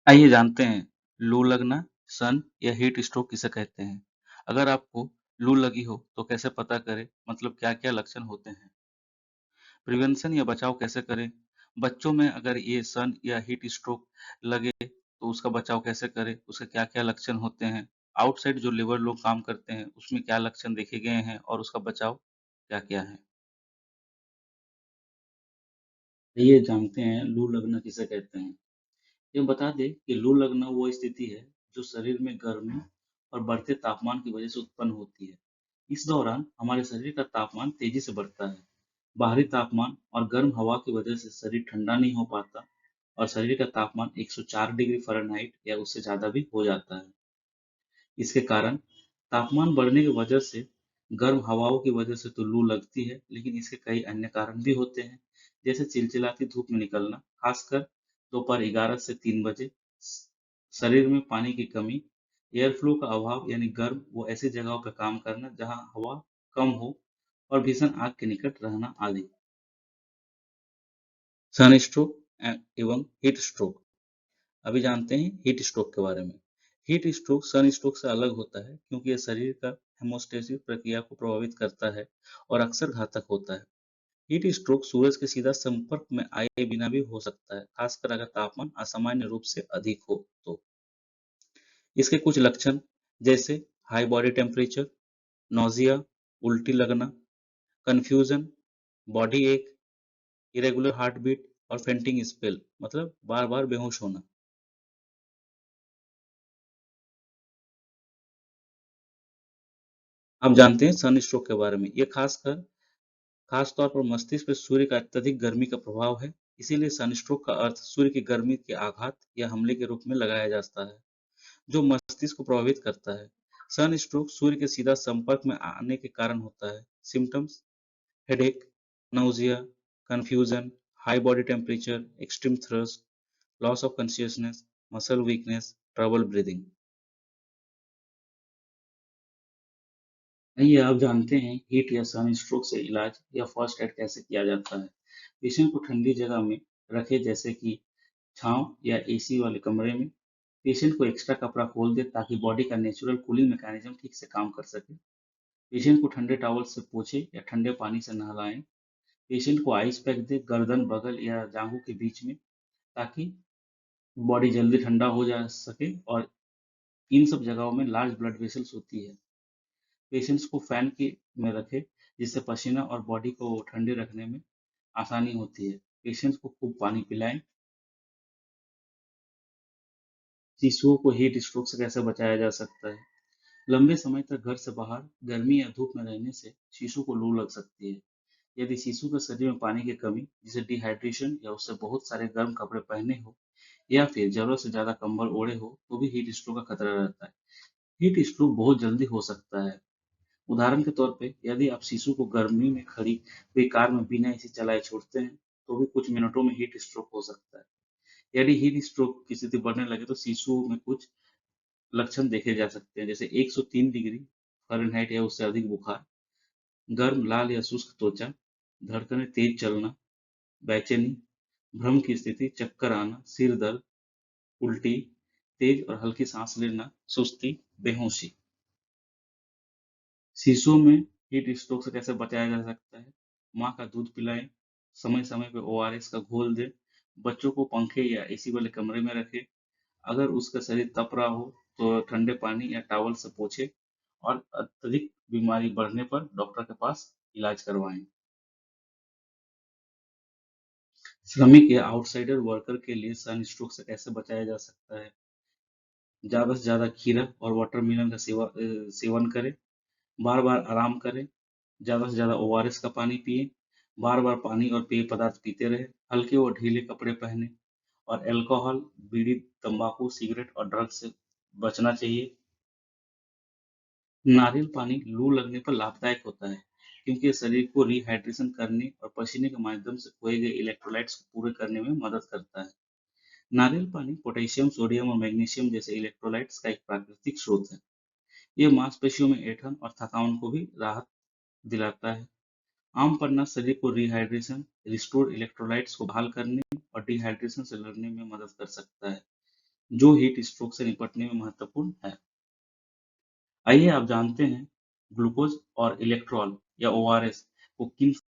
आइए जानते हैं, लू लगना, सन या हीट स्ट्रोक किसे कहते हैं। अगर आपको लू लगी हो तो कैसे पता करें, मतलब क्या-क्या लक्षण होते हैं। प्रिवेंशन या बचाव कैसे करें। बच्चों में अगर ये सन या हीट स्ट्रोक लगे तो उसका बचाव कैसे करें, उसके क्या-क्या लक्षण होते हैं। आउटसाइड जो लेबर लोग काम करते हैं उसमें क्या लक्षण देखे गए हैं और उसका बचाव क्या-क्या है। ये जानते हैं लू लगना किसे कहते हैं। ये बता दें कि लू लगना वो स्थिति है जो शरीर में गर्मी और बढ़ते तापमान की वजह से उत्पन्न होती है। इस दौरान हमारे शरीर का तापमान तेजी से बढ़ता है। बाहरी तापमान और गर्म हवा की वजह से शरीर ठंडा नहीं हो पाता और शरीर का तापमान 104 डिग्री फ़ारेनहाइट या उससे ज़्यादा भी हो जाता है। इसके कारण तापमान बढ़ने की वजह से गर्म हवाओं की वजह से तो लू लगती है, लेकिन इसके कई अन्य कारण भी होते हैं, जैसे चिलचिलाती धूप में निकलना, खासकर दोपहर 11 से 3 बजे, शरीर में पानी की कमी, एयर फ्लो का अभाव यानी गर्म वो ऐसी जगहों पर काम करना जहां हवा कम हो और भीषण आग के निकट रहना आदि। सन स्ट्रोक एवं हीट स्ट्रोक। अभी जानते हैं हीट स्ट्रोक के बारे में। हीट स्ट्रोक सन स्ट्रोक से अलग होता है क्योंकि यह शरीर का हेमोस्टेसिस प्रक्रिया को प्रभावित करता है और अक्सर घातक होता है। हीट स्ट्रोक सूरज के सीधा संपर्क में आए बिना भी हो सकता है, खासकर अगर तापमान असामान्य रूप से अधिक हो तो। इसके कुछ लक्षण जैसे हाई बॉडी टेम्परेचर, नौजिया, उल्टी लगना, कंफ्यूजन, बॉडी एक, इरेगुलर हार्ट बीट और फेंटिंग स्पेल, मतलब बार बार बेहोश होना। आप जानते हैं सन स्ट्रोक के बारे में। ये खास तौर पर मस्तिष्क पर सूर्य का अत्यधिक गर्मी का प्रभाव है। इसीलिए सनस्ट्रोक का अर्थ सूर्य की गर्मी के आघात या हमले के रूप में लगाया जाता है, जो मस्तिष्क को प्रभावित करता है। सन स्ट्रोक सूर्य के सीधा संपर्क में आने के कारण होता है। Symptoms: headache, nausea, confusion, high body temperature, extreme thirst, loss of consciousness, muscle weakness, trouble breathing. आइए आप जानते हैं हीट या सन स्ट्रोक से इलाज या फर्स्ट एड कैसे किया जाता है। पेशेंट को ठंडी जगह में रखें, जैसे कि छांव या एसी वाले कमरे में। पेशेंट को एक्स्ट्रा कपड़ा खोल दे ताकि बॉडी का नेचुरल कूलिंग मैकेनिज्म ठीक से काम कर सके। पेशेंट को ठंडे टॉवल से पोंछे या ठंडे पानी से नहलाएं। पेशेंट को आइस पैक दे गर्दन, बगल या जांघों के बीच में, ताकि बॉडी जल्दी ठंडा हो जा सके। और इन सब जगहों में लार्ज ब्लड वेसल्स होती है। पेशेंट्स को फैन की में रखें, जिससे पसीना और बॉडी को ठंडे रखने में आसानी होती है। पेशेंट्स को खूब पानी पिलाएं। शिशुओं को हीट स्ट्रोक से कैसे बचाया जा सकता है। लंबे समय तक घर से बाहर गर्मी या धूप में रहने से शिशु को लू लग सकती है। यदि शिशु के शरीर में पानी की कमी, जैसे डिहाइड्रेशन या उससे बहुत सारे गर्म कपड़े पहने हो या फिर जरूरत से ज्यादा कंबल ओढ़े हो, तो भी हीट स्ट्रोक का खतरा रहता है। हीट स्ट्रोक बहुत जल्दी हो सकता है। उदाहरण के तौर पे यदि आप शिशु को गर्मी में खड़ी हुई कार में बिना एसी चलाए छोड़ते हैं, तो भी कुछ मिनटों में हीट स्ट्रोक हो सकता है। यदि हीट स्ट्रोक की स्थिति बढ़ने लगे तो शिशुओं में कुछ लक्षण देखे जा सकते हैं, जैसे 103 डिग्री फ़ारेनहाइट या उससे अधिक बुखार, गर्म, लाल या शुष्क त्वचा, धड़कनें तेज चलना, बेचैनी, भ्रम की स्थिति, चक्कर आना, सिर दर्द, उल्टी, तेज और हल्की सांस लेना, सुस्ती, बेहोशी। शिशुओं में हीट स्ट्रोक से कैसे बचाया जा सकता है। माँ का दूध पिलाएं, समय समय पे ओआरएस का घोल दें, बच्चों को पंखे या एसी वाले कमरे में रखें। अगर उसका शरीर तप रहा हो तो ठंडे पानी या टॉवल से पोंछे और अत्यधिक बीमारी बढ़ने पर डॉक्टर के पास इलाज करवाएं। श्रमिक या आउटसाइडर वर्कर के लिए सन स्ट्रोक से कैसे बचाया जा सकता है। ज़्यादा से ज़्यादा खीरा और वाटरमेलन का सेवन करें। बार बार आराम करें। ज़्यादा से ज़्यादा ओआरएस का पानी पिएं। बार बार पानी और पेय पदार्थ पीते रहें। हल्के और ढीले कपड़े पहने और अल्कोहल, बीड़ी, तंबाकू, सिगरेट और ड्रग्स से बचना चाहिए। नारियल पानी लू लगने पर लाभदायक होता है क्योंकि ये शरीर को रिहाइड्रेशन करने और पसीने के माध्यम से खोए गए इलेक्ट्रोलाइट्स को पूरे करने में मदद करता है। नारियल पानी पोटेशियम, सोडियम और मैग्नीशियम जैसे इलेक्ट्रोलाइट्स का एक प्राकृतिक स्रोत है। ये मांसपेशियों में ऐंठन और थकान को भी राहत दिलाता है। आम पन्ना शरीर को रिहाइड्रेशन, रिस्टोर इलेक्ट्रोलाइट्स को बहाल करने और डिहाइड्रेशन से लड़ने में मदद कर सकता है। जो हीट स्ट्रोक से निपटने में महत्वपूर्ण है। आइए आप जानते हैं ग्लूकोज और इलेक्ट्रॉल या ओआरएस को किन